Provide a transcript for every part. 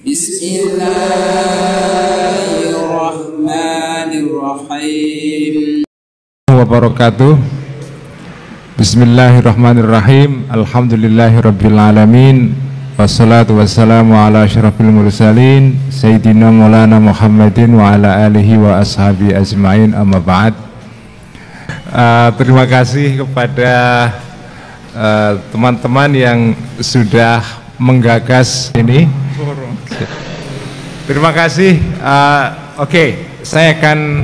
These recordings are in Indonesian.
Bismillahirrahmanirrahim. Wabarakatuh. Bismillahirrahmanirrahim. Alhamdulillahirabbil alamin. Wassalatu wassalamu ala asyrafil mursalin Sayyidina Maulana Muhammadin wa ala alihi wa ashabi ajma'in, amma ba'd. Terima kasih kepada teman-teman yang sudah menggagas ini. Terima kasih. Oke, saya akan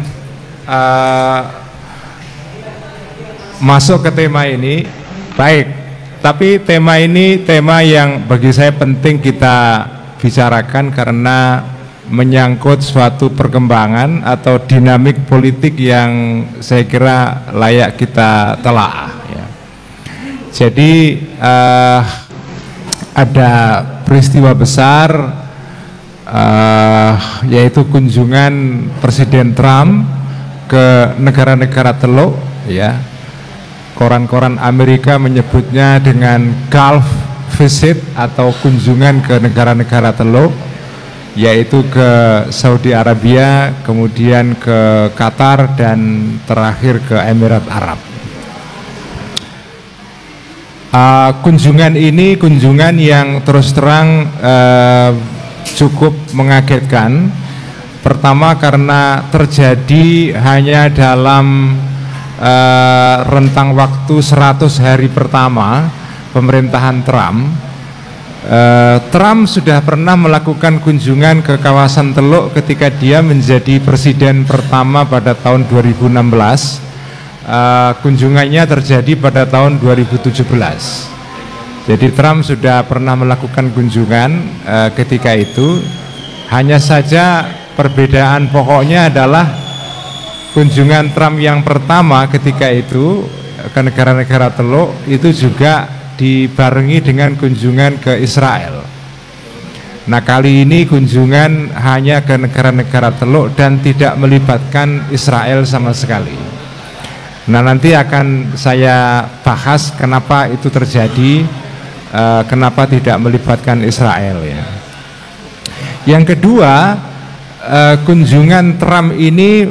masuk ke tema ini. Baik, tapi tema ini tema yang bagi saya penting kita bicarakan karena menyangkut suatu perkembangan atau dinamik politik yang saya kira layak kita telaah ya. Jadi ada peristiwa besar yaitu kunjungan Presiden Trump ke negara-negara Teluk ya. Koran-koran Amerika menyebutnya dengan Gulf Visit atau kunjungan ke negara-negara Teluk, yaitu ke Saudi Arabia, kemudian ke Qatar, dan terakhir ke Emirat Arab. Kunjungan ini kunjungan yang terus terang cukup mengagetkan. Pertama karena terjadi hanya dalam rentang waktu 100 hari pertama pemerintahan Trump. Trump sudah pernah melakukan kunjungan ke kawasan Teluk ketika dia menjadi presiden pertama pada tahun 2016. Kunjungannya terjadi pada tahun 2017. Jadi Trump sudah pernah melakukan kunjungan ketika itu. Hanya saja perbedaan pokoknya adalah kunjungan Trump yang pertama ketika itu ke negara-negara Teluk itu juga dibarengi dengan kunjungan ke Israel. Nah, kali ini kunjungan hanya ke negara-negara Teluk dan tidak melibatkan Israel sama sekali. Nah, nanti akan saya bahas kenapa itu terjadi, kenapa tidak melibatkan Israel ya. Yang kedua, kunjungan Trump ini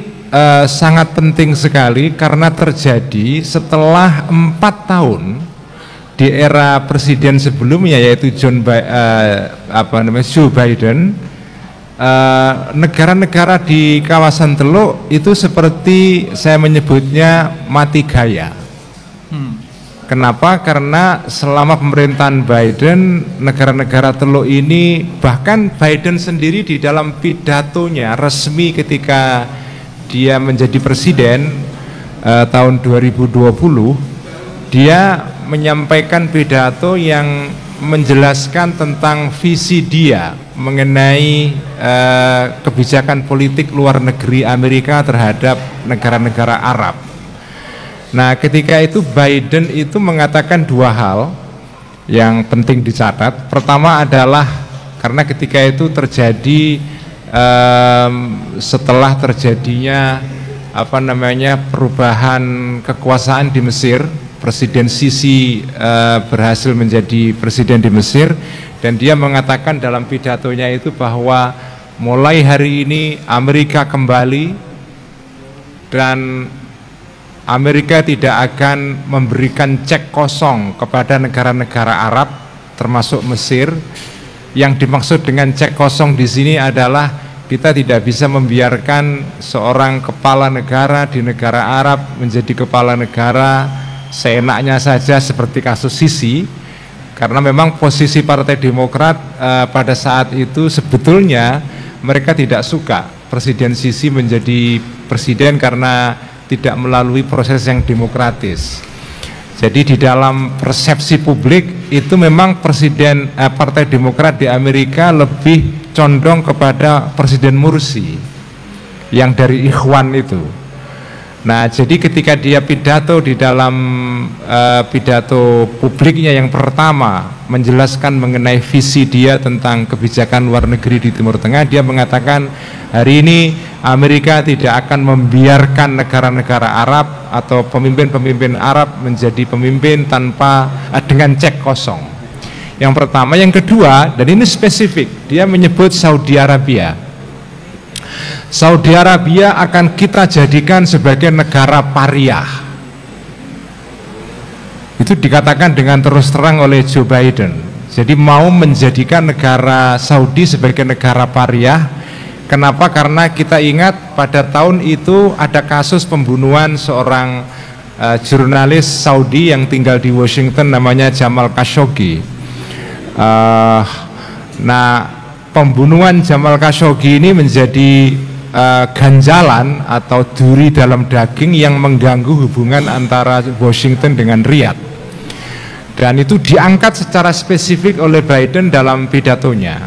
sangat penting sekali karena terjadi setelah 4 tahun di era presiden sebelumnya, yaitu Joe Biden. Negara-negara di kawasan Teluk itu seperti saya menyebutnya mati gaya. Kenapa? Karena selama pemerintahan Biden, negara-negara Teluk ini, bahkan Biden sendiri di dalam pidatonya resmi ketika dia menjadi presiden tahun 2020, dia menyampaikan pidato yang menjelaskan tentang visi dia mengenai kebijakan politik luar negeri Amerika terhadap negara-negara Arab. Nah, ketika itu Biden itu mengatakan 2 hal yang penting dicatat. Pertama adalah karena ketika itu terjadi setelah terjadinya perubahan kekuasaan di Mesir, Presiden Sisi berhasil menjadi presiden di Mesir, dan dia mengatakan dalam pidatonya itu bahwa mulai hari ini Amerika kembali dan Amerika tidak akan memberikan cek kosong kepada negara-negara Arab termasuk Mesir. Yang dimaksud dengan cek kosong di sini adalah kita tidak bisa membiarkan seorang kepala negara di negara Arab menjadi kepala negara seenaknya saja seperti kasus Sisi, karena memang posisi Partai Demokrat pada saat itu sebetulnya mereka tidak suka Presiden Sisi menjadi presiden karena tidak melalui proses yang demokratis. Jadi di dalam persepsi publik itu memang Partai Demokrat di Amerika lebih condong kepada Presiden Mursi yang dari Ikhwan itu. Nah, jadi ketika dia pidato di dalam pidato publiknya yang pertama menjelaskan mengenai visi dia tentang kebijakan luar negeri di Timur Tengah, dia mengatakan hari ini Amerika tidak akan membiarkan negara-negara Arab atau pemimpin-pemimpin Arab menjadi pemimpin tanpa dengan cek kosong. Yang pertama, yang kedua, dan ini spesifik, dia menyebut Saudi Arabia. Saudi Arabia akan kita jadikan sebagai negara pariah. Itu dikatakan dengan terus terang oleh Joe Biden. Jadi mau menjadikan negara Saudi sebagai negara pariah. Kenapa? Karena kita ingat pada tahun itu ada kasus pembunuhan seorang jurnalis Saudi yang tinggal di Washington, namanya Jamal Khashoggi. Nah, pembunuhan Jamal Khashoggi ini menjadi ganjalan atau duri dalam daging yang mengganggu hubungan antara Washington dengan Riyadh. Dan itu diangkat secara spesifik oleh Biden dalam pidatonya.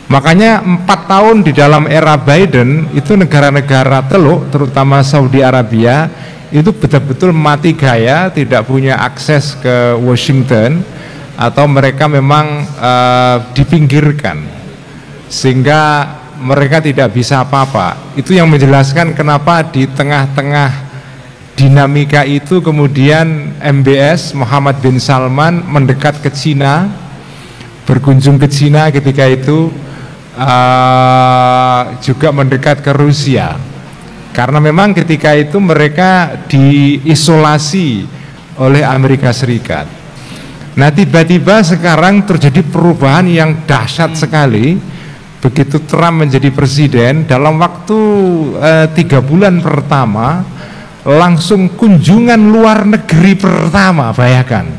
Makanya 4 tahun di dalam era Biden itu negara-negara Teluk, terutama Saudi Arabia, itu betul-betul mati gaya, tidak punya akses ke Washington, atau mereka memang dipinggirkan sehingga mereka tidak bisa apa-apa. Itu yang menjelaskan kenapa di tengah-tengah dinamika itu kemudian MBS Muhammad bin Salman mendekat ke Cina, berkunjung ke Cina ketika itu, juga mendekat ke Rusia, karena memang ketika itu mereka diisolasi oleh Amerika Serikat. Nah, tiba-tiba sekarang terjadi perubahan yang dahsyat sekali begitu Trump menjadi presiden. Dalam waktu 3 bulan pertama langsung kunjungan luar negeri pertama. Bayangkan,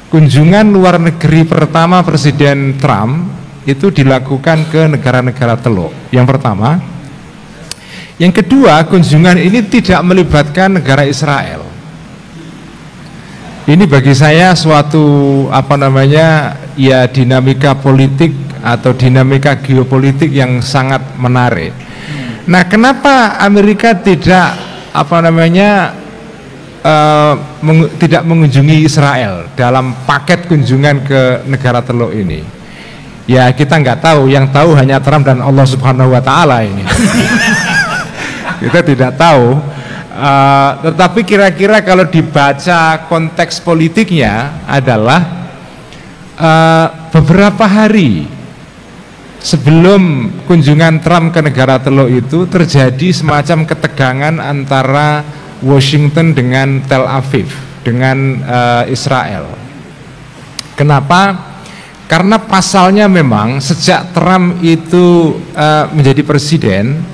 kunjungan luar negeri pertama Presiden Trump itu dilakukan ke negara-negara Teluk. Yang pertama. Yang kedua, kunjungan ini tidak melibatkan negara Israel. Ini bagi saya suatu ya dinamika politik atau dinamika geopolitik yang sangat menarik. Nah, kenapa Amerika tidak tidak mengunjungi Israel dalam paket kunjungan ke negara Teluk ini? Ya, kita nggak tahu. Yang tahu hanya Trump dan Allah Subhanahu Wa Taala ini. Kita tidak tahu. Tetapi kira-kira kalau dibaca konteks politiknya adalah beberapa hari sebelum kunjungan Trump ke negara Teluk itu terjadi semacam ketegangan antara Washington dengan Tel Aviv, dengan Israel. Kenapa? Karena pasalnya memang sejak Trump itu menjadi presiden,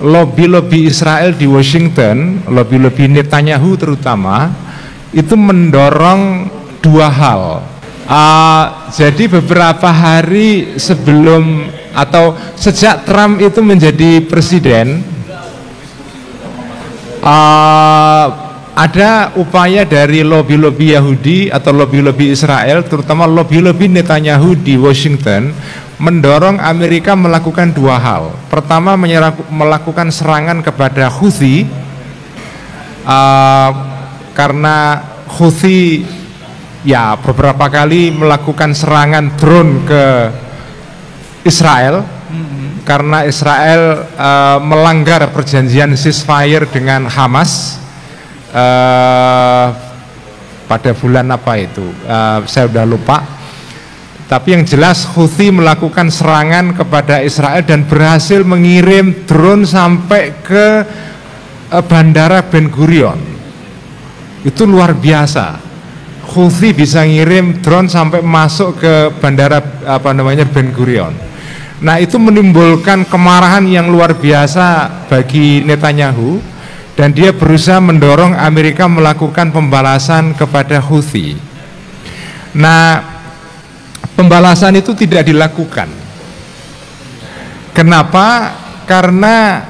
lobby-lobby Israel di Washington, lobby-lobby Netanyahu terutama, itu mendorong 2 hal. Jadi beberapa hari sebelum atau sejak Trump itu menjadi presiden, ada upaya dari lobby-lobby Yahudi atau lobby-lobby Israel, terutama lobby-lobby Netanyahu di Washington, mendorong Amerika melakukan 2 hal. Pertama, melakukan serangan kepada Houthi, karena Houthi ya beberapa kali melakukan serangan drone ke Israel, karena Israel melanggar perjanjian ceasefire dengan Hamas pada bulan apa itu, saya sudah lupa. Tapi yang jelas Houthi melakukan serangan kepada Israel dan berhasil mengirim drone sampai ke bandara Ben Gurion. Itu luar biasa. Houthi bisa ngirim drone sampai masuk ke bandara Ben Gurion. Nah, itu menimbulkan kemarahan yang luar biasa bagi Netanyahu, dan dia berusaha mendorong Amerika melakukan pembalasan kepada Houthi. Nah, pembalasan itu tidak dilakukan. Kenapa? Karena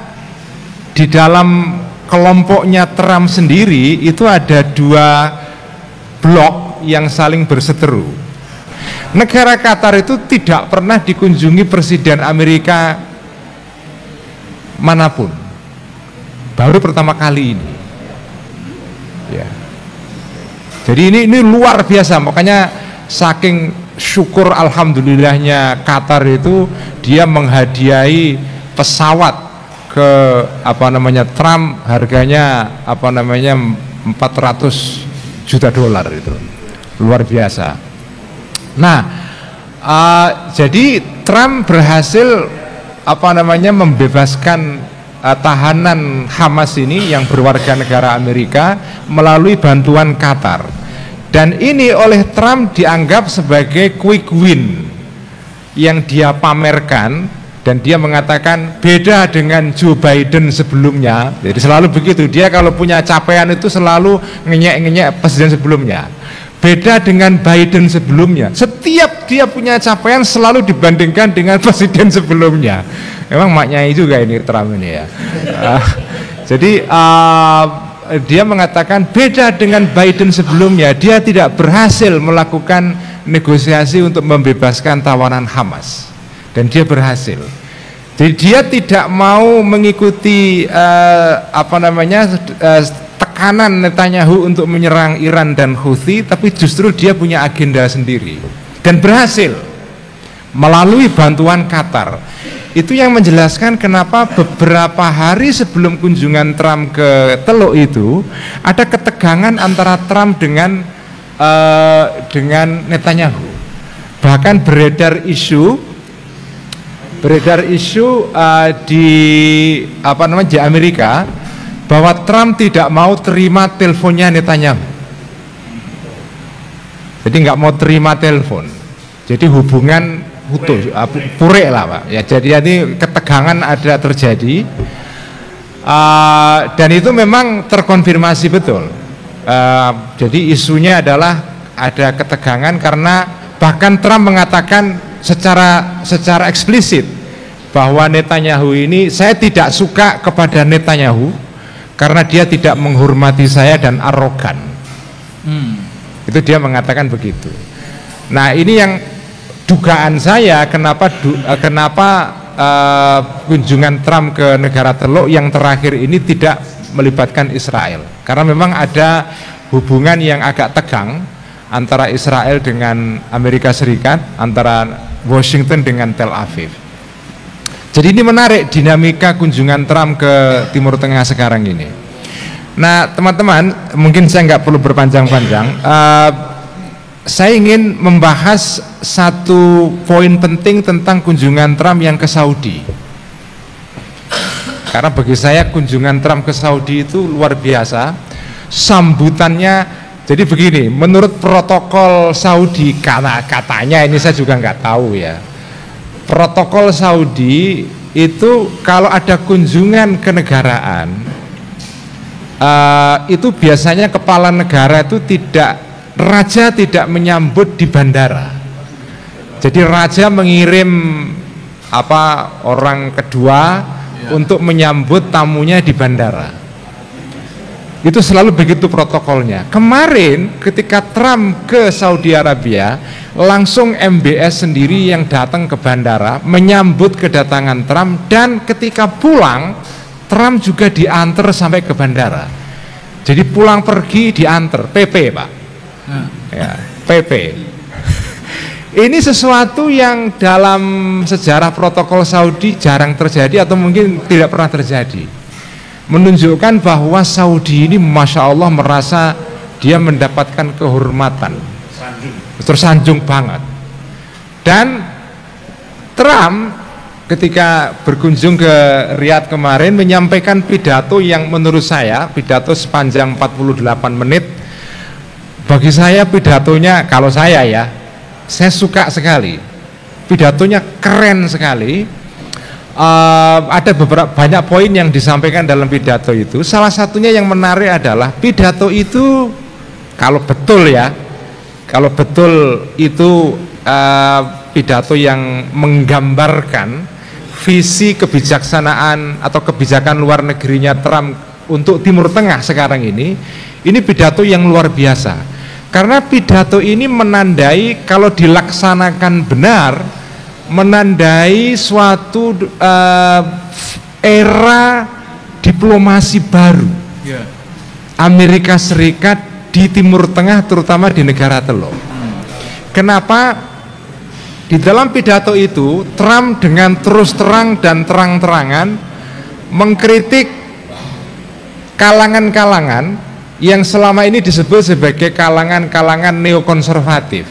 di dalam kelompoknya Trump sendiri itu ada 2 blok yang saling berseteru. Negara Qatar itu tidak pernah dikunjungi presiden Amerika manapun, baru pertama kali ini. Ya. Jadi ini luar biasa, makanya saking syukur alhamdulillahnya Qatar itu dia menghadiahi pesawat ke Trump, harganya 400 juta dolar, itu luar biasa. Nah, jadi Trump berhasil membebaskan tahanan Hamas ini yang berwarga negara Amerika melalui bantuan Qatar. Dan ini oleh Trump dianggap sebagai quick win yang dia pamerkan, dan dia mengatakan beda dengan Joe Biden sebelumnya. Jadi selalu begitu, dia kalau punya capaian itu selalu ngenyek-ngenyek presiden sebelumnya. Beda dengan Biden sebelumnya, setiap dia punya capaian selalu dibandingkan dengan presiden sebelumnya. Memang maknyai juga ini Trump ini ya. Jadi dia mengatakan beda dengan Biden sebelumnya, dia tidak berhasil melakukan negosiasi untuk membebaskan tawanan Hamas, dan dia berhasil. Jadi dia tidak mau mengikuti tekanan Netanyahu untuk menyerang Iran dan Houthi, tapi justru dia punya agenda sendiri dan berhasil melalui bantuan Qatar. Itu yang menjelaskan kenapa beberapa hari sebelum kunjungan Trump ke Teluk itu ada ketegangan antara Trump dengan Netanyahu. Bahkan beredar isu di Amerika bahwa Trump tidak mau terima teleponnya Netanyahu. Jadi nggak mau terima telepon. Jadi hubungan utuh, purek lah Pak. Ya, jadi ketegangan ada terjadi, dan itu memang terkonfirmasi betul. Jadi isunya adalah ada ketegangan karena bahkan Trump mengatakan secara eksplisit bahwa Netanyahu ini, saya tidak suka kepada Netanyahu karena dia tidak menghormati saya dan arogan. Itu dia mengatakan begitu. Nah, ini yang dugaan saya kenapa kunjungan Trump ke negara Teluk yang terakhir ini tidak melibatkan Israel, karena memang ada hubungan yang agak tegang antara Israel dengan Amerika Serikat, antara Washington dengan Tel Aviv. Jadi ini menarik dinamika kunjungan Trump ke Timur Tengah sekarang ini. Nah teman-teman, mungkin saya nggak perlu berpanjang-panjang. Saya ingin membahas satu poin penting tentang kunjungan Trump yang ke Saudi. Karena bagi saya kunjungan Trump ke Saudi itu luar biasa. Sambutannya, jadi begini, menurut protokol Saudi, katanya ini saya juga nggak tahu ya. Protokol Saudi itu kalau ada kunjungan kenegaraan, itu biasanya kepala negara itu raja tidak menyambut di bandara. Jadi raja mengirim orang kedua untuk menyambut tamunya di bandara. Itu selalu begitu protokolnya. Kemarin ketika Trump ke Saudi Arabia, langsung MBS sendiri yang datang ke bandara menyambut kedatangan Trump, dan ketika pulang Trump juga diantar sampai ke bandara. Jadi pulang pergi diantar, PP Pak. Ya, PP. Ini sesuatu yang dalam sejarah protokol Saudi jarang terjadi atau mungkin tidak pernah terjadi. Menunjukkan bahwa Saudi ini Masya Allah merasa dia mendapatkan kehormatan, tersanjung banget. Dan Trump ketika berkunjung ke Riyadh kemarin menyampaikan pidato yang menurut saya, pidato sepanjang 48 menit. Bagi saya pidatonya, kalau saya suka sekali. Pidatonya keren sekali. Ada banyak poin yang disampaikan dalam pidato itu. Salah satunya yang menarik adalah pidato itu kalau betul itu pidato yang menggambarkan visi kebijaksanaan atau kebijakan luar negerinya Trump untuk Timur Tengah sekarang ini pidato yang luar biasa. Karena pidato ini menandai, kalau dilaksanakan benar, menandai suatu era diplomasi baru Amerika Serikat di Timur Tengah, terutama di negara Teluk. Kenapa? Di dalam pidato itu Trump dengan terus terang dan terang-terangan mengkritik kalangan-kalangan yang selama ini disebut sebagai kalangan-kalangan neokonservatif.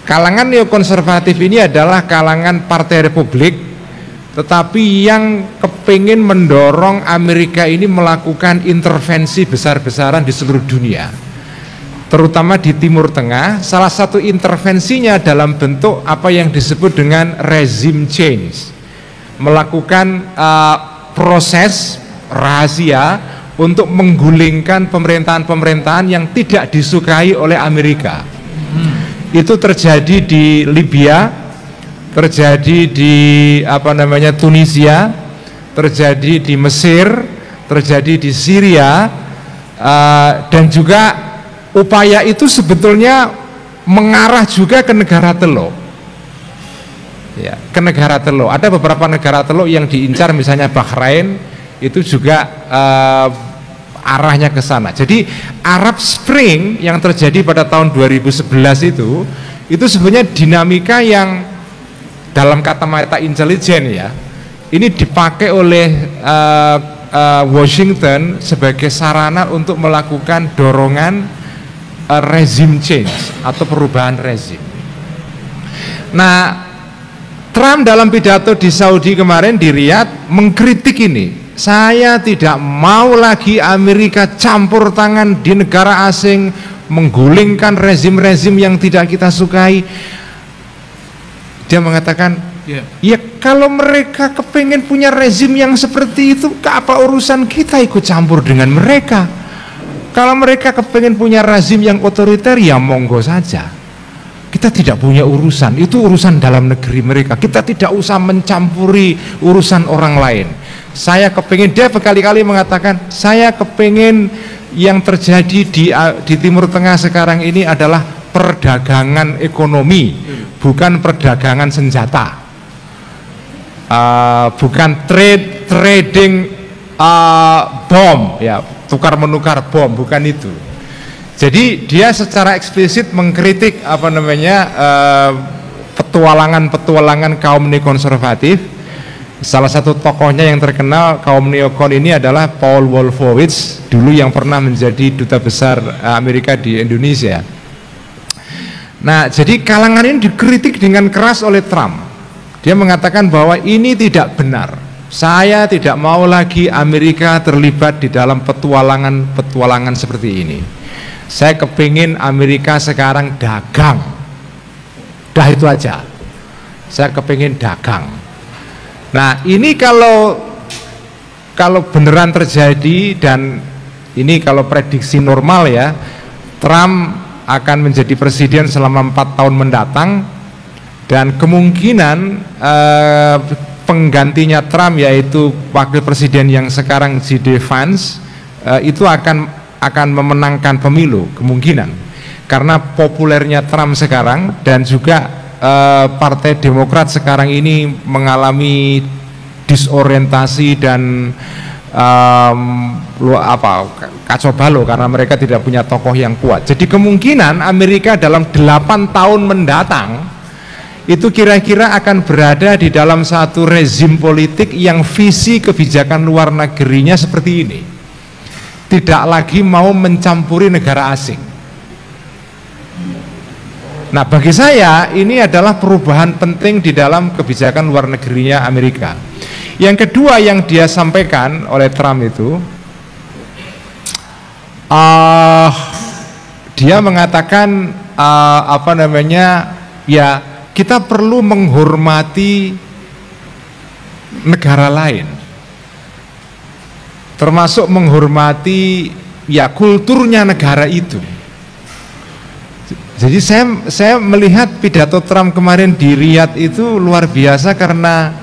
kalangan neokonservatif ini adalah kalangan Partai Republik, tetapi yang kepingin mendorong Amerika ini melakukan intervensi besar-besaran di seluruh dunia, terutama di Timur Tengah. Salah satu intervensinya dalam bentuk apa yang disebut dengan regime change, melakukan proses rahasia untuk menggulingkan pemerintahan-pemerintahan yang tidak disukai oleh Amerika. Itu terjadi di Libya, terjadi di Tunisia, terjadi di Mesir, terjadi di Syria, dan juga upaya itu sebetulnya mengarah juga ke negara teluk, ya, ke negara teluk. Ada beberapa negara teluk yang diincar, misalnya Bahrain, itu juga arahnya ke sana. Jadi Arab Spring yang terjadi pada tahun 2011 itu sebenarnya dinamika yang dalam kacamata intelijen, ya, ini dipakai oleh Washington sebagai sarana untuk melakukan dorongan regime change atau perubahan rezim. Nah, Trump dalam pidato di Saudi kemarin di Riyadh mengkritik ini. Saya tidak mau lagi Amerika campur tangan di negara asing, menggulingkan rezim-rezim yang tidak kita sukai. Dia mengatakan, ya kalau mereka kepengen punya rezim yang seperti itu, apa urusan kita ikut campur dengan mereka? Kalau mereka kepengen punya rezim yang otoriter, ya monggo saja. Kita tidak punya urusan, itu urusan dalam negeri mereka. Kita tidak usah mencampuri urusan orang lain. Saya kepengen, dia berkali-kali mengatakan, saya kepengen yang terjadi di Timur Tengah sekarang ini adalah perdagangan ekonomi, bukan perdagangan senjata, bukan trading bom, ya, tukar menukar bom, bukan itu. Jadi dia secara eksplisit mengkritik petualangan kaum neokonservatif. Salah satu tokohnya yang terkenal kaum neokon ini adalah Paul Wolfowitz, dulu yang pernah menjadi duta besar Amerika di Indonesia. Nah, jadi kalangan ini dikritik dengan keras oleh Trump. Dia mengatakan bahwa ini tidak benar. Saya tidak mau lagi Amerika terlibat di dalam petualangan seperti ini. Saya kepingin Amerika sekarang dagang. Dah itu aja. Saya kepingin dagang. Nah, ini kalau beneran terjadi, dan ini kalau prediksi normal, ya, Trump akan menjadi presiden selama 4 tahun mendatang, dan kemungkinan penggantinya Trump, yaitu wakil presiden yang sekarang J.D. Vance, itu akan memenangkan pemilu, kemungkinan, karena populernya Trump sekarang, dan juga Partai Demokrat sekarang ini mengalami disorientasi dan kacau balau karena mereka tidak punya tokoh yang kuat. Jadi kemungkinan Amerika dalam 8 tahun mendatang itu kira-kira akan berada di dalam satu rezim politik yang visi kebijakan luar negerinya seperti ini, tidak lagi mau mencampuri negara asing. Nah, bagi saya ini adalah perubahan penting di dalam kebijakan luar negerinya Amerika. Yang kedua yang dia sampaikan oleh Trump itu, dia mengatakan ya, kita perlu menghormati negara lain, termasuk menghormati, ya, kulturnya negara itu. Jadi saya melihat pidato Trump kemarin di Riyadh itu luar biasa, karena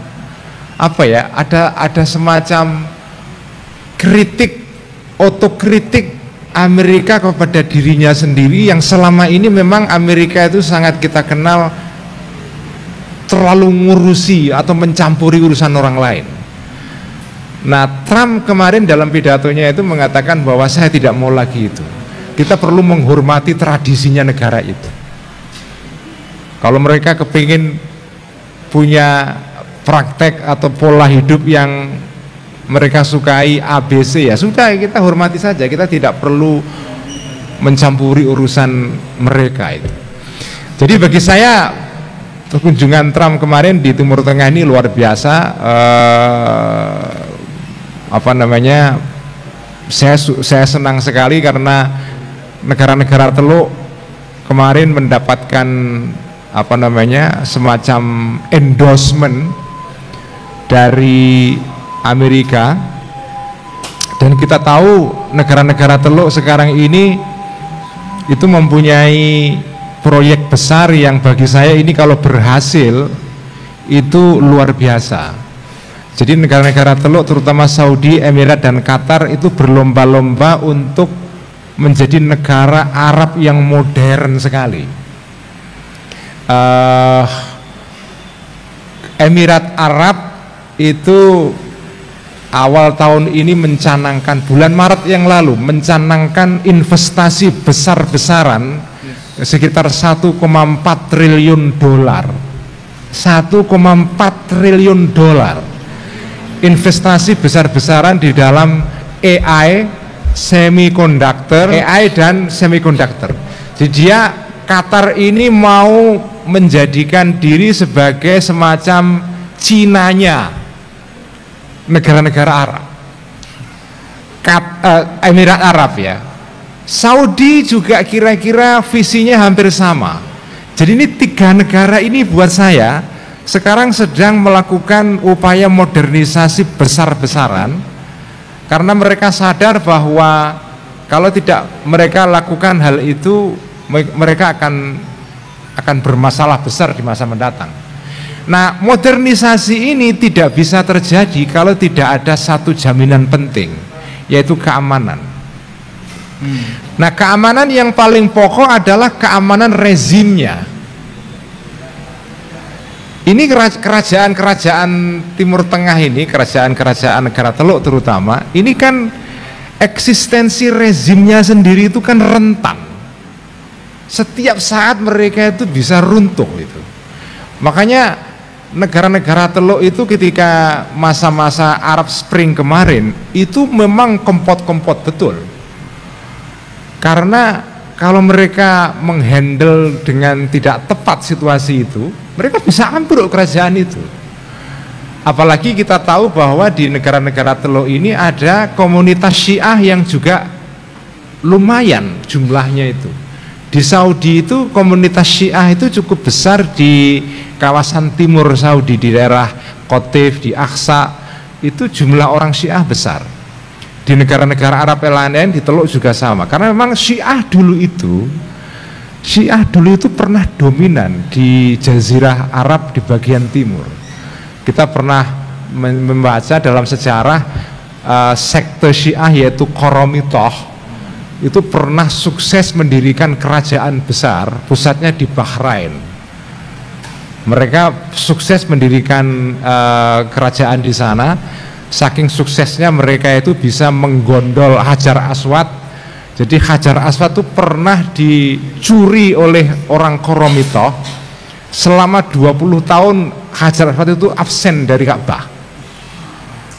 ada semacam kritik, otokritik Amerika kepada dirinya sendiri, yang selama ini memang Amerika itu sangat kita kenal terlalu ngurusi atau mencampuri urusan orang lain. Nah, Trump kemarin dalam pidatonya itu mengatakan bahwa saya tidak mau lagi itu. Kita perlu menghormati tradisinya negara itu. Kalau mereka kepingin punya praktek atau pola hidup yang mereka sukai ABC, ya sudah, kita hormati saja. Kita tidak perlu mencampuri urusan mereka itu. Jadi bagi saya kunjungan Trump kemarin di Timur Tengah ini luar biasa. Saya senang sekali karena negara-negara Teluk kemarin mendapatkan semacam endorsement dari Amerika, dan kita tahu negara-negara Teluk sekarang ini itu mempunyai proyek besar yang bagi saya ini kalau berhasil itu luar biasa. Jadi negara-negara Teluk terutama Saudi, Emirat dan Qatar itu berlomba-lomba untuk menjadi negara Arab yang modern sekali. Emirat Arab itu awal tahun ini mencanangkan, bulan Maret yang lalu mencanangkan investasi besar-besaran sekitar 1,4 triliun dolar. 1,4 triliun dolar investasi besar-besaran di dalam AI, dan semikonduktor. Jadi dia, Qatar ini mau menjadikan diri sebagai semacam Cinanya negara-negara Arab. Emirat Arab ya. Saudi juga kira-kira visinya hampir sama. Jadi ini tiga negara ini buat saya sekarang sedang melakukan upaya modernisasi besar-besaran, karena mereka sadar bahwa kalau tidak mereka lakukan hal itu, mereka akan bermasalah besar di masa mendatang. Nah, modernisasi ini tidak bisa terjadi kalau tidak ada satu jaminan penting, yaitu keamanan. Nah, keamanan yang paling pokok adalah keamanan rezimnya. Ini kerajaan-kerajaan Timur Tengah ini, kerajaan-kerajaan negara Teluk terutama, ini kan eksistensi rezimnya sendiri itu kan rentan. Setiap saat mereka itu bisa runtuh itu. Makanya negara-negara Teluk itu ketika masa-masa Arab Spring kemarin itu memang kempot-kempot betul. Karena kalau mereka menghandle dengan tidak tepat situasi itu, mereka bisa ambruk kerajaan itu. Apalagi kita tahu bahwa di negara-negara Teluk ini ada komunitas Syiah yang juga lumayan jumlahnya itu. Di Saudi itu komunitas Syiah itu cukup besar di kawasan timur Saudi, di daerah Qatif, di Aqsa, itu jumlah orang Syiah besar. Di negara-negara Arab lain di Teluk juga sama, karena memang Syiah dulu itu pernah dominan di Jazirah Arab di bagian timur. Kita pernah membaca dalam sejarah sekte Syiah yaitu Qoromitoh itu pernah sukses mendirikan kerajaan besar, pusatnya di Bahrain. Mereka sukses mendirikan kerajaan di sana. Saking suksesnya mereka itu bisa menggondol Hajar Aswad. Jadi Hajar Aswad itu pernah dicuri oleh orang Qoromitoh. Selama 20 tahun Hajar Aswad itu absen dari Ka'bah.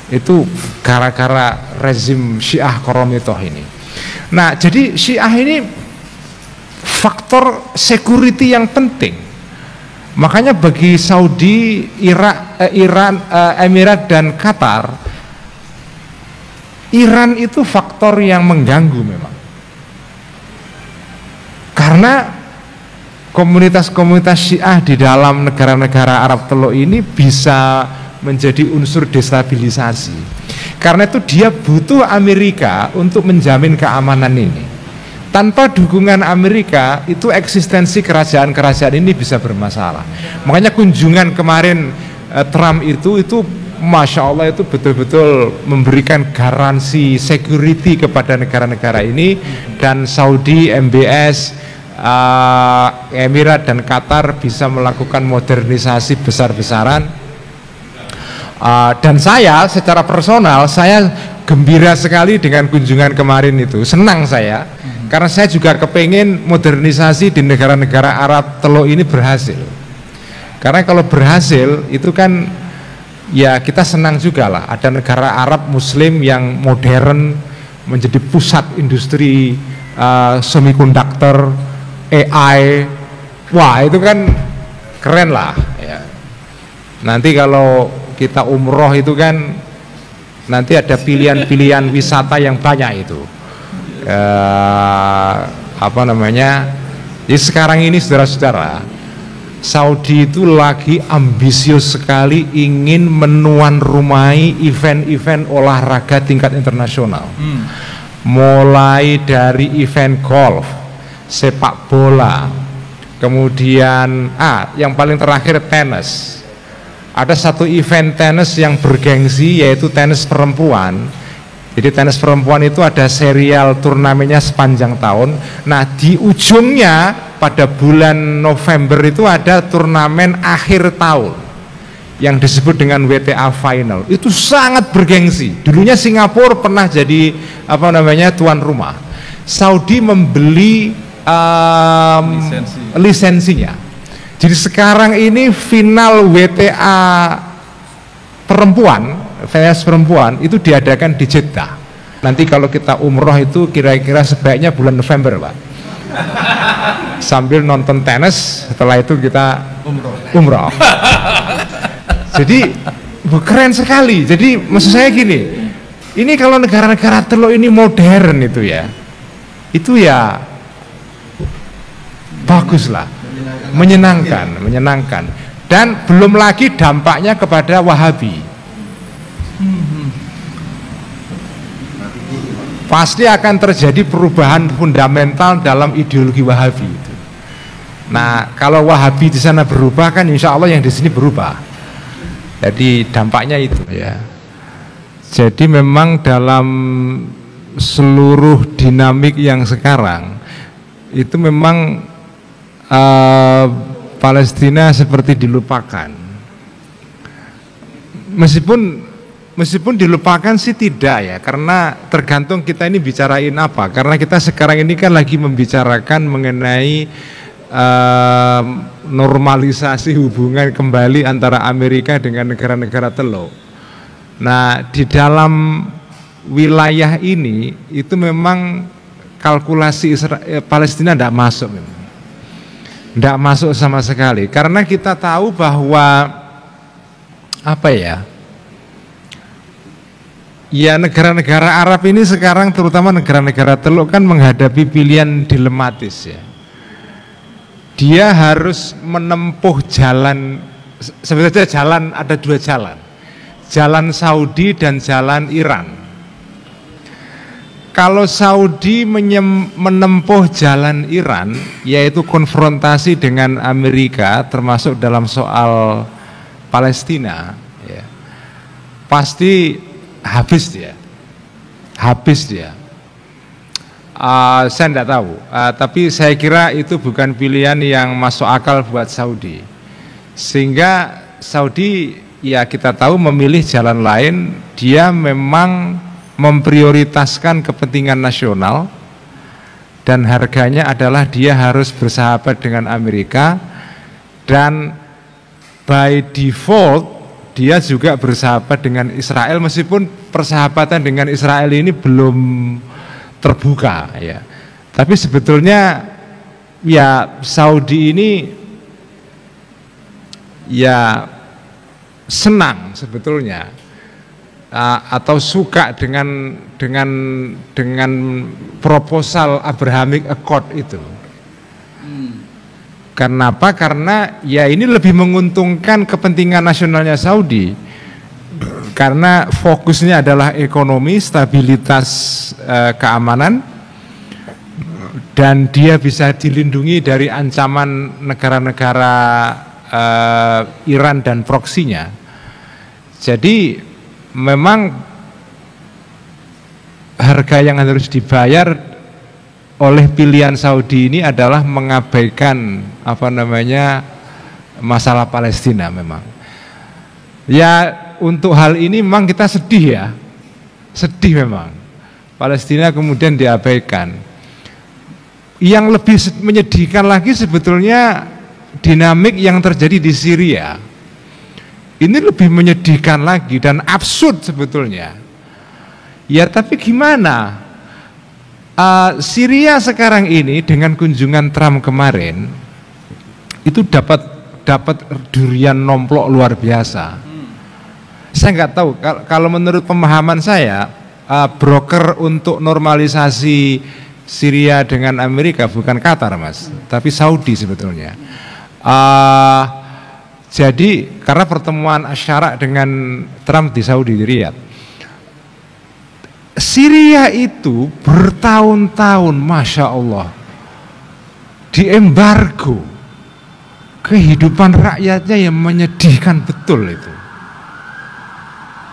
Itu gara-gara rezim Syiah Qoromitoh ini. Nah, jadi Syiah ini faktor security yang penting. Makanya bagi Saudi, Iran, Emirat dan Qatar, Iran itu faktor yang mengganggu memang. Karena komunitas-komunitas Syiah di dalam negara-negara Arab Teluk ini bisa menjadi unsur destabilisasi. Karena itu dia butuh Amerika untuk menjamin keamanan ini. Tanpa dukungan Amerika, itu eksistensi kerajaan-kerajaan ini bisa bermasalah. Makanya kunjungan kemarin Trump itu Masya Allah itu betul-betul memberikan garansi security kepada negara-negara ini. Dan Saudi, MBS, Emirat dan Qatar bisa melakukan modernisasi besar-besaran. Dan saya secara personal, saya gembira sekali dengan kunjungan kemarin itu. Senang saya. Karena saya juga kepengen modernisasi di negara-negara Arab Teluk ini berhasil. Karena kalau berhasil itu kan ya kita senang juga lah. Ada negara Arab Muslim yang modern menjadi pusat industri semikonduktor, AI, Wah itu kan keren lah ya. Nanti kalau kita umroh itu kan nanti ada pilihan-pilihan wisata yang banyak itu. Apa namanya? Jadi sekarang ini saudara-saudara, Saudi itu lagi ambisius sekali ingin menuan rumahi event-event olahraga tingkat internasional. Mulai dari event golf, sepak bola, kemudian yang paling terakhir tenis. Ada satu event tenis yang bergengsi yaitu tenis perempuan. Jadi tenis perempuan itu ada serial turnamennya sepanjang tahun. Nah di ujungnya pada bulan November itu ada turnamen akhir tahun yang disebut dengan WTA Final. Itu sangat bergengsi. Dulunya Singapura pernah jadi tuan rumah. Saudi membeli lisensinya. Jadi sekarang ini final WTA perempuan itu diadakan di Jeddah. Nanti kalau kita umroh itu kira-kira sebaiknya bulan November, Pak. Sambil nonton tenis, setelah itu kita umroh. Jadi keren sekali. Jadi maksud saya gini, ini kalau negara-negara teluk ini modern itu ya bagus lah, menyenangkan. Dan belum lagi dampaknya kepada Wahabi. Pasti akan terjadi perubahan fundamental dalam ideologi Wahabi itu. Nah, kalau Wahabi di sana berubah kan insya Allah yang di sini berubah. Jadi dampaknya itu ya. Jadi memang dalam seluruh dinamik yang sekarang itu memang Palestina seperti dilupakan. Meskipun dilupakan sih tidak ya, karena tergantung kita ini bicarain apa. Karena kita sekarang ini kan lagi membicarakan mengenai normalisasi hubungan kembali antara Amerika dengan negara-negara teluk. Nah, di dalam wilayah ini itu memang kalkulasi Palestina tidak masuk, tidak masuk sama sekali. Karena kita tahu bahwa negara-negara Arab ini sekarang terutama negara-negara teluk kan menghadapi pilihan dilematis ya. Dia harus menempuh jalan, sebetulnya ada dua jalan, jalan Saudi dan jalan Iran. Kalau Saudi menempuh jalan Iran, yaitu konfrontasi dengan Amerika, termasuk dalam soal Palestina, ya, pasti habis dia. Saya tidak tahu, tapi saya kira itu bukan pilihan yang masuk akal buat Saudi. Sehingga Saudi ya kita tahu memilih jalan lain. Dia memang memprioritaskan kepentingan nasional dan harganya adalah dia harus bersahabat dengan Amerika, dan by default dia juga bersahabat dengan Israel, meskipun persahabatan dengan Israel ini belum terbuka ya. Tapi sebetulnya ya Saudi ini ya senang sebetulnya atau suka dengan proposal Abrahamic Accord itu. Kenapa? Karena ya ini lebih menguntungkan kepentingan nasionalnya Saudi. Karena fokusnya adalah ekonomi, stabilitas keamanan, dan dia bisa dilindungi dari ancaman negara-negara Iran dan proksinya. Jadi memang harga yang harus dibayar oleh pilihan Saudi ini adalah mengabaikan masalah Palestina memang. Ya, untuk hal ini memang kita sedih ya, sedih memang. Palestina kemudian diabaikan. Yang lebih menyedihkan lagi sebetulnya dinamik yang terjadi di Syria. Ini lebih menyedihkan lagi dan absurd sebetulnya. Ya tapi gimana? Syria sekarang ini dengan kunjungan Trump kemarin, itu dapat durian nomplok luar biasa. Saya nggak tahu, kalau menurut pemahaman saya, broker untuk normalisasi Syria dengan Amerika bukan Qatar, Mas, tapi Saudi sebetulnya. Jadi karena pertemuan Asyara dengan Trump di Saudi, di Riyadh, Syria itu bertahun-tahun, Masya Allah, diembargo. Kehidupan rakyatnya yang menyedihkan betul itu.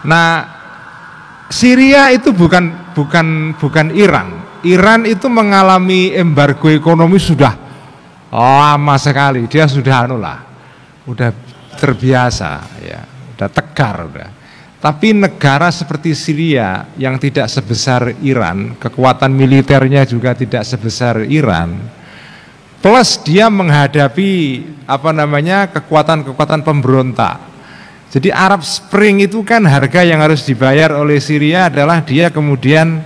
Nah, Syria itu bukan Iran. Iran itu mengalami embargo ekonomi sudah lama sekali. Dia sudah udah terbiasa, ya, udah tegar udah. Tapi negara seperti Syria yang tidak sebesar Iran, kekuatan militernya juga tidak sebesar Iran, plus dia menghadapi kekuatan-kekuatan pemberontak. Jadi Arab Spring itu kan harga yang harus dibayar oleh Syria adalah dia kemudian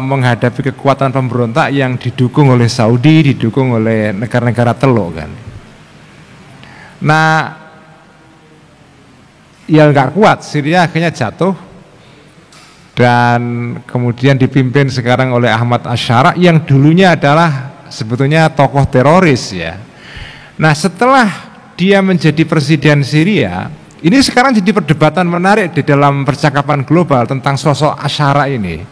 menghadapi kekuatan pemberontak yang didukung oleh Saudi, didukung oleh negara-negara Teluk kan. Nah, ya nggak kuat, Syria akhirnya jatuh dan kemudian dipimpin sekarang oleh Ahmad Asyara yang dulunya adalah sebetulnya tokoh teroris ya. Nah, setelah dia menjadi presiden Syria, ini sekarang jadi perdebatan menarik di dalam percakapan global tentang sosok Asyara ini.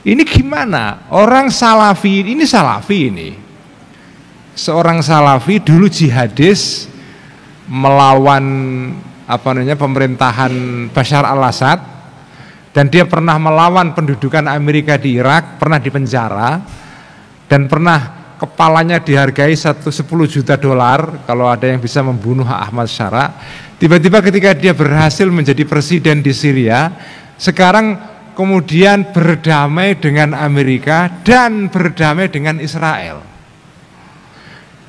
Ini gimana? Orang Salafi ini seorang Salafi dulu jihadis melawan pemerintahan Bashar al-Assad, dan dia pernah melawan pendudukan Amerika di Irak, pernah dipenjara, dan pernah kepalanya dihargai 10 juta dolar kalau ada yang bisa membunuh Ahmad Syara. Tiba-tiba ketika dia berhasil menjadi presiden di Syria, sekarang kemudian berdamai dengan Amerika dan berdamai dengan Israel.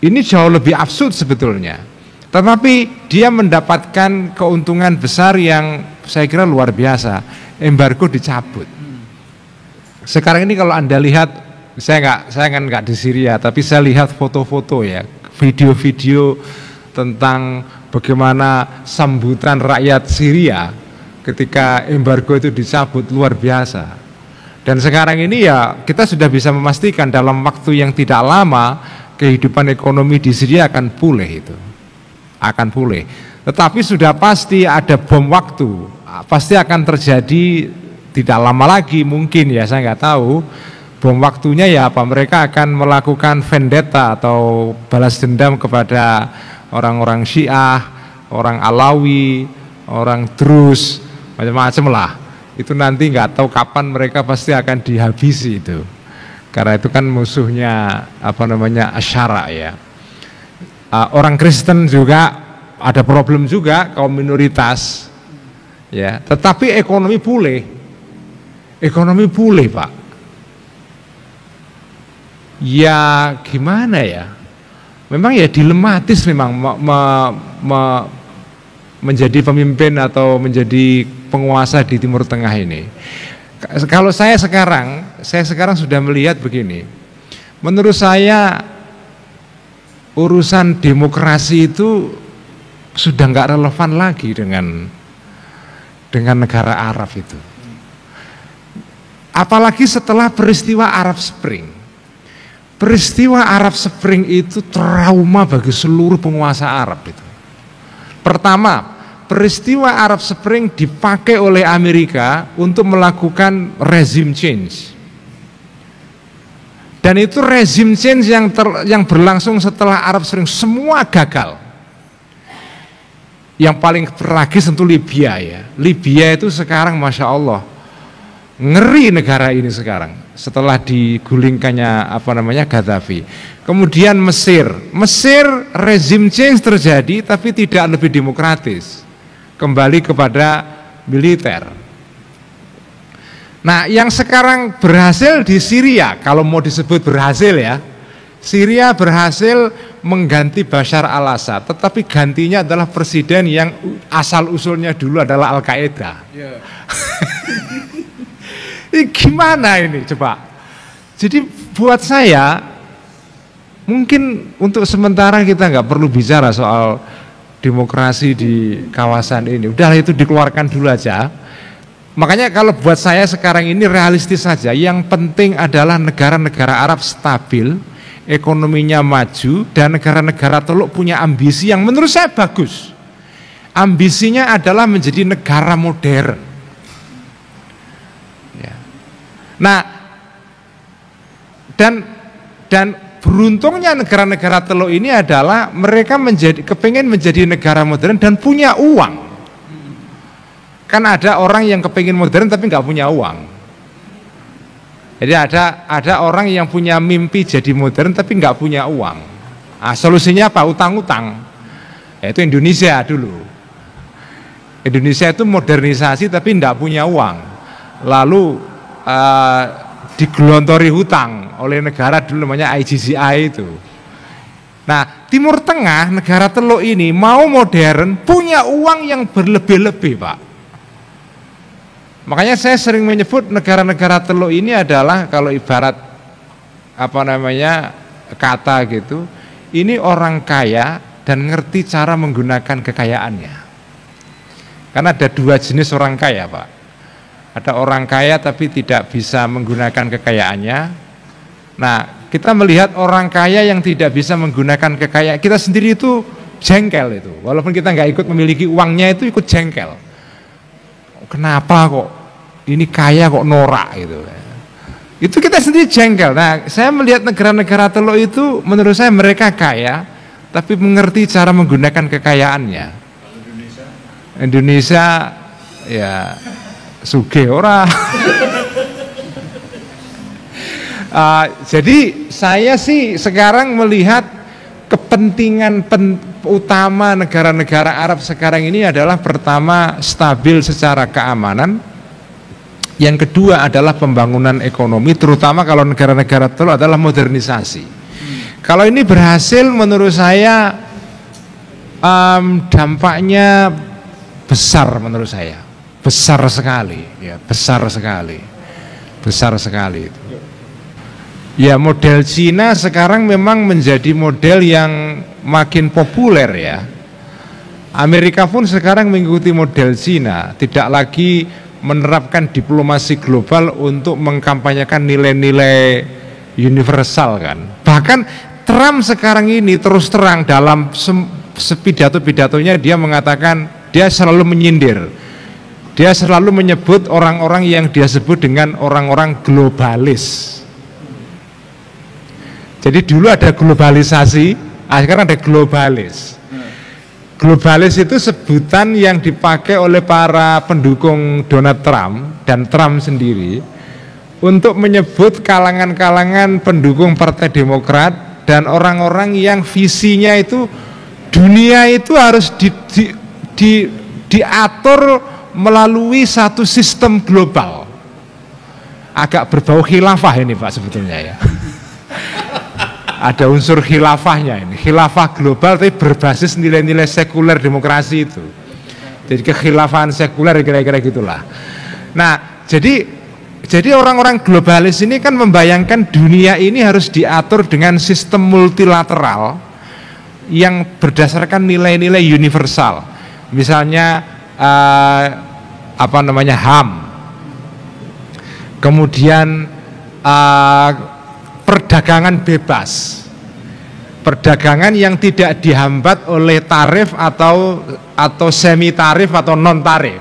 Ini jauh lebih absurd sebetulnya, tetapi dia mendapatkan keuntungan besar yang saya kira luar biasa. Embargo dicabut. Sekarang ini kalau Anda lihat, saya kan nggak di Syria, tapi saya lihat foto-foto ya, video-video tentang bagaimana sambutan rakyat Syria ketika embargo itu dicabut, luar biasa. Dan sekarang ini ya kita sudah bisa memastikan dalam waktu yang tidak lama kehidupan ekonomi di Syria akan pulih itu. Akan pulih. Tetapi sudah pasti ada bom waktu. Pasti akan terjadi tidak lama lagi mungkin ya, saya nggak tahu. Bom waktunya ya apa, mereka akan melakukan vendetta atau balas dendam kepada orang-orang Syiah, orang Alawi, orang Drus, macam-macam lah. Itu nanti nggak tahu kapan mereka pasti akan dihabisi itu. Karena itu kan musuhnya Asyara ya. Orang Kristen juga ada problem juga, kaum minoritas ya. Tetapi ekonomi pulih Pak. Ya gimana ya, memang ya dilematis memang menjadi pemimpin atau menjadi penguasa di Timur Tengah ini. Kalau saya sekarang sudah melihat begini, menurut saya urusan demokrasi itu sudah nggak relevan lagi dengan negara Arab itu. Apalagi setelah peristiwa Arab Spring. Peristiwa Arab Spring itu trauma bagi seluruh penguasa Arab itu. Pertama, peristiwa Arab Spring dipakai oleh Amerika untuk melakukan regime change. Dan itu regime change yang berlangsung setelah Arab Spring semua gagal. Yang paling tragis tentu Libya ya. Libya itu sekarang Masya Allah ngeri negara ini sekarang setelah digulingkannya Gaddafi. Kemudian Mesir regime change terjadi tapi tidak lebih demokratis, kembali kepada militer. Nah, yang sekarang berhasil di Syria, kalau mau disebut berhasil ya, Syria berhasil mengganti Bashar al-Assad, tetapi gantinya adalah presiden yang asal usulnya dulu adalah Al-Qaeda. Yeah. Ini gimana ini coba? Jadi buat saya mungkin untuk sementara kita nggak perlu bicara soal demokrasi di kawasan ini. Udah itu dikeluarkan dulu aja. Makanya kalau buat saya sekarang ini realistis saja. Yang penting adalah negara-negara Arab stabil, ekonominya maju, dan negara-negara Teluk punya ambisi yang menurut saya bagus. Ambisinya adalah menjadi negara modern. Ya. Nah, dan beruntungnya negara-negara Teluk ini adalah mereka kepengen menjadi negara modern dan punya uang. Kan ada orang yang kepengen modern tapi nggak punya uang. Jadi ada orang yang punya mimpi jadi modern tapi nggak punya uang. Nah, solusinya apa? Utang-utang. Yaitu Indonesia dulu. Indonesia itu modernisasi tapi nggak punya uang. Lalu digelontori hutang oleh negara dulu namanya IGCI itu. Nah, Timur Tengah, negara Teluk ini mau modern, punya uang yang berlebih-lebih, Pak. Makanya saya sering menyebut negara-negara Teluk ini adalah kalau ibarat kata gitu, ini orang kaya dan ngerti cara menggunakan kekayaannya. Karena ada dua jenis orang kaya, Pak. Ada orang kaya tapi tidak bisa menggunakan kekayaannya. Nah, kita melihat orang kaya yang tidak bisa menggunakan kekayaan, kita sendiri itu jengkel itu. Walaupun kita nggak ikut memiliki uangnya itu ikut jengkel. Kenapa kok ini kaya kok norak gitu. Itu kita sendiri jengkel. Nah, saya melihat negara-negara Teluk itu menurut saya mereka kaya tapi mengerti cara menggunakan kekayaannya. Indonesia ya sugih ora. Jadi saya sih sekarang melihat kepentingan utama negara-negara Arab sekarang ini adalah pertama stabil secara keamanan, yang kedua adalah pembangunan ekonomi, terutama kalau negara-negara Teluk adalah modernisasi. Kalau ini berhasil menurut saya dampaknya besar menurut saya. Besar sekali, ya, besar sekali itu. Ya, model Cina sekarang memang menjadi model yang makin populer ya. Amerika pun sekarang mengikuti model Cina, tidak lagi menerapkan diplomasi global untuk mengkampanyekan nilai-nilai universal kan. Bahkan Trump sekarang ini terus terang dalam pidato-pidatonya dia mengatakan, dia selalu menyindir. Dia selalu menyebut orang-orang yang dia sebut dengan orang-orang globalis. Jadi dulu ada globalisasi, sekarang ada globalis. Globalis itu sebutan yang dipakai oleh para pendukung Donald Trump dan Trump sendiri untuk menyebut kalangan-kalangan pendukung Partai Demokrat dan orang-orang yang visinya itu dunia itu harus diatur melalui satu sistem global. Agak berbau khilafah ini Pak sebetulnya ya. Ada unsur khilafahnya ini, khilafah global tapi berbasis nilai-nilai sekuler demokrasi itu. Jadi kekhilafahan sekuler kira-kira gitulah. Nah, jadi orang-orang globalis ini kan membayangkan dunia ini harus diatur dengan sistem multilateral yang berdasarkan nilai-nilai universal. Misalnya HAM, kemudian perdagangan bebas, perdagangan yang tidak dihambat oleh tarif atau semi tarif atau non tarif.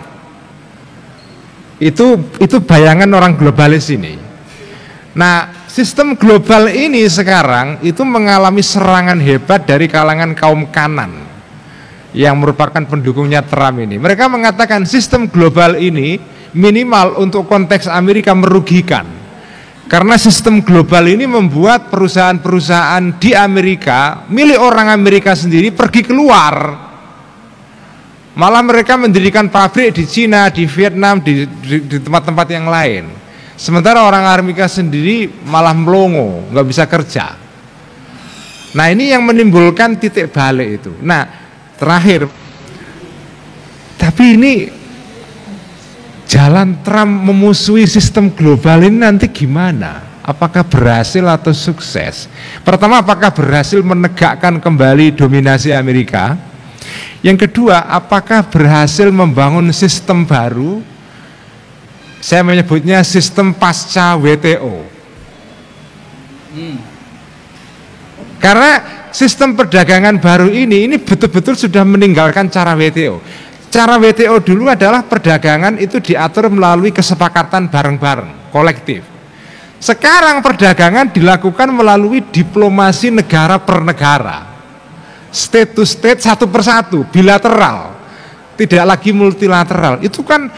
Itu bayangan orang globalis ini. Nah, sistem global ini sekarang itu mengalami serangan hebat dari kalangan kaum kanan yang merupakan pendukungnya Trump ini. Mereka mengatakan sistem global ini minimal untuk konteks Amerika merugikan. Karena sistem global ini membuat perusahaan-perusahaan di Amerika, milik orang Amerika sendiri pergi keluar. Malah mereka mendirikan pabrik di Cina, di Vietnam, di tempat-tempat yang lain. Sementara orang Amerika sendiri malah melongo, nggak bisa kerja. Nah, ini yang menimbulkan titik balik itu. Nah, terakhir, tapi ini jalan Trump memusuhi sistem global ini nanti gimana? apakah berhasil atau sukses? Pertama, apakah berhasil menegakkan kembali dominasi Amerika? Yang kedua, apakah berhasil membangun sistem baru? Saya menyebutnya sistem pasca WTO. Karena sistem perdagangan baru ini betul-betul sudah meninggalkan cara WTO. Cara WTO dulu adalah perdagangan itu diatur melalui kesepakatan bareng-bareng, kolektif. Sekarang perdagangan dilakukan melalui diplomasi negara per negara, state to state, satu persatu, bilateral, tidak lagi multilateral. Itu kan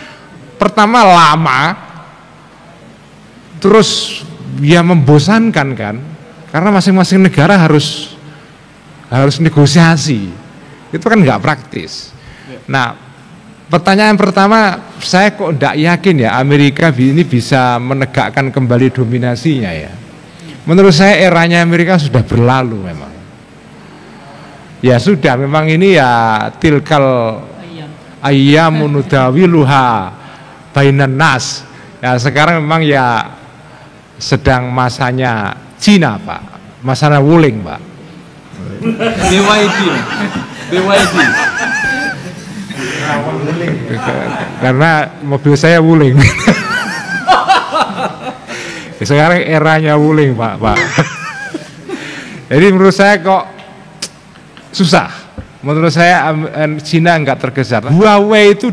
pertama lama, terus ya membosankan kan, karena masing-masing negara harus negosiasi, itu kan nggak praktis. Nah, pertanyaan pertama, saya kok tidak yakin ya Amerika ini bisa menegakkan kembali dominasinya ya. Menurut saya eranya Amerika sudah berlalu memang. Ya sudah, memang ini ya tilkal ayyamun nudawiluha bainan nas. Ya sekarang memang ya sedang masanya Cina Pak, masanya Wuling Pak. BYD. Karena mobil saya Wuling. Sekarang eranya Wuling Pak. Jadi menurut saya kok susah. Menurut saya Cina nggak tergeser. Huawei itu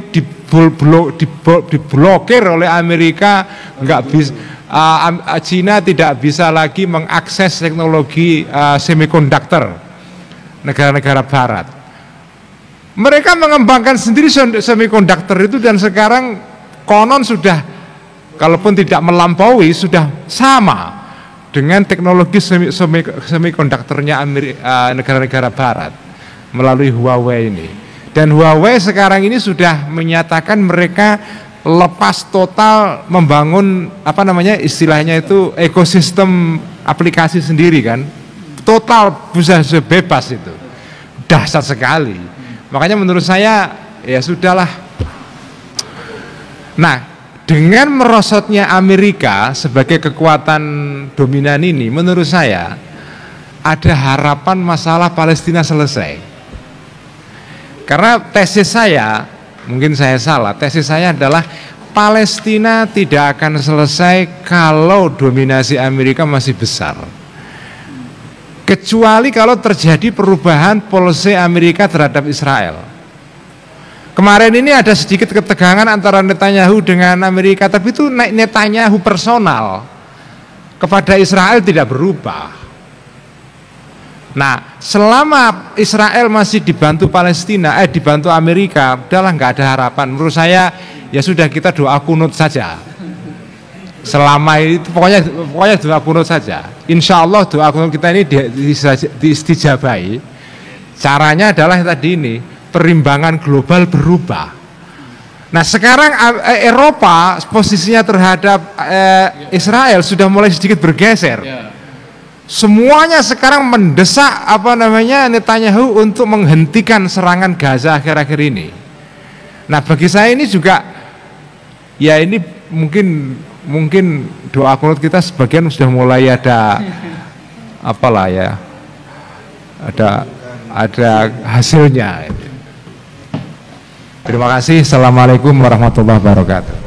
diblokir oleh Amerika, nggak bisa. Cina tidak bisa lagi mengakses teknologi semikonduktor negara-negara Barat. Mereka mengembangkan sendiri semikonduktor itu, dan sekarang konon sudah, kalaupun tidak melampaui, sudah sama dengan teknologi semikonduktornya negara-negara Barat melalui Huawei ini. Dan Huawei sekarang ini sudah menyatakan mereka lepas total membangun istilahnya itu ekosistem aplikasi sendiri kan, total bisa bebas. Itu dahsyat sekali. Makanya menurut saya ya sudahlah. Nah, dengan merosotnya Amerika sebagai kekuatan dominan ini, menurut saya ada harapan masalah Palestina selesai. Karena tesis saya, mungkin saya salah, tesis saya adalah Palestina tidak akan selesai kalau dominasi Amerika masih besar. Kecuali kalau terjadi perubahan polisi Amerika terhadap Israel. Kemarin ini ada sedikit ketegangan antara Netanyahu dengan Amerika, tapi itu Netanyahu personal kepada Israel tidak berubah. Nah, selama Israel masih dibantu dibantu Amerika, udahlah nggak ada harapan. Menurut saya ya sudah, kita doa kunut saja. Selama itu pokoknya doa kunut saja. Insya Allah doa kunut kita ini diistijabai. Caranya adalah tadi ini, perimbangan global berubah. Nah sekarang Eropa posisinya terhadap Israel sudah mulai sedikit bergeser. Semuanya sekarang mendesak Netanyahu untuk menghentikan serangan Gaza akhir-akhir ini. Nah bagi saya ini juga ya ini mungkin doa kunut kita sebagian sudah mulai ada ada hasilnya. Terima kasih. Assalamualaikum warahmatullahi wabarakatuh.